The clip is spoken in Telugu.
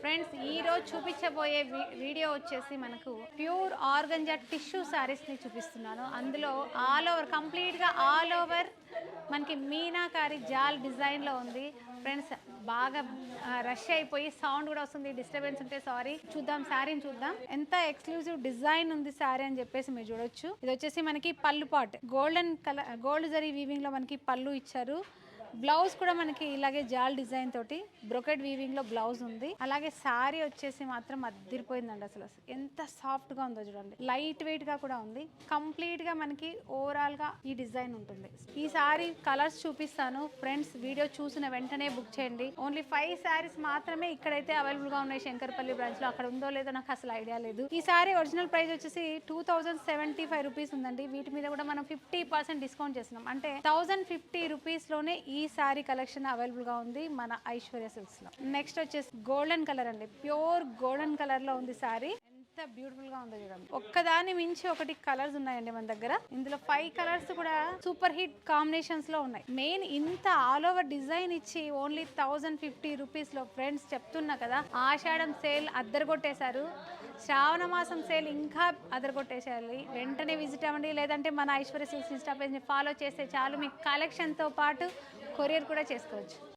ఫ్రెండ్స్ ఈ రోజు చూపించబోయే వీడియో వచ్చేసి మనకు ప్యూర్ ఆర్గంజా టిష్యూ సారీస్ ని చూపిస్తున్నాను. అందులో ఆల్ ఓవర్ కంప్లీట్ గా ఆల్ ఓవర్ మనకి మీనాకారి జాల్ డిజైన్ లో ఉంది. ఫ్రెండ్స్ బాగా రష్ అయిపోయి సౌండ్ కూడా వస్తుంది, డిస్టర్బెన్స్ ఉంటే సారీ. చూద్దాం శారీని చూద్దాం. ఎంత ఎక్స్క్లూజివ్ డిజైన్ ఉంది శారీ అని చెప్పేసి మీరు చూడొచ్చు. ఇది వచ్చేసి మనకి పళ్ళు పాట్ golden colour gold zari weaving లో మనకి పళ్ళు ఇచ్చారు. బ్లౌజ్ కూడా మనకి ఇలాగే జాల్ డిజైన్ తోటి బ్రొకెట్ వీవింగ్ లో బ్లౌజ్ ఉంది. అలాగే సారీ వచ్చేసి మాత్రం అదిరిపోయిందండి. అసలు ఎంత సాఫ్ట్ గా ఉందో చూడండి. లైట్ వెయిట్ గా కూడా ఉంది. కంప్లీట్ గా మనకి ఓవరాల్ గా ఈ డిజైన్ ఉంటుంది. ఈ సారీ కలర్స్ చూపిస్తాను ఫ్రెండ్స్. వీడియో చూసిన వెంటనే బుక్ చేయండి. ఓన్లీ 5 సారీస్ మాత్రమే ఇక్కడైతే అవైలబుల్ గా ఉన్నాయి శంకర్పల్లి బ్రాంచ్ లో. అక్కడ ఉందో లేదో నాకు అసలు ఐడియా లేదు. ఈ సారీ ఒరిజినల్ ప్రైస్ వచ్చేసి 2075 రూపీస్ ఉందండి. వీటి మీద కూడా మనం 50% డిస్కౌంట్ చేస్తున్నాం. అంటే 1050 రూపీస్ లోనే ఈ సారీ కలెక్షన్ అవైలబుల్ గా ఉంది మన ఐశ్వర్య సిల్క్స్ లో. నెక్స్ట్ వచ్చేసి గోల్డెన్ కలర్ అండి. ప్యూర్ గోల్డెన్ కలర్ లో ఉంది సారీ. ఎంత బ్యూటిఫుల్ గా ఉందో చూడండి. ఒక్కదాని మించి ఒకటి కలర్స్ ఉన్నాయండి మన దగ్గర. ఇందులో 5 కలర్స్ కూడా సూపర్ హిట్ కాంబినేషన్స్ లో ఉన్నాయి. మెయిన్ ఇంత ఆల్ ఓవర్ డిజైన్ ఇచ్చి ఓన్లీ 1050 రూపీస్ లో ఫ్రెండ్స్ చెప్తున్నా కదా. ఆషాఢం సేల్ అద్దరగొట్టేశారు. శ్రావణ మాసం సేల్ ఇంకా అదరగొట్టేసేయాలి. వెంటనే విజిట్ అవ్వండి. లేదంటే మన ఐశ్వర్య సిల్క్స్ ఇన్స్టా పేజ్ ని ఫాలో చేస్తే చాలు. మీకు కలెక్షన్ తో పాటు కొరియర్ కూడా చేసుకోవచ్చు.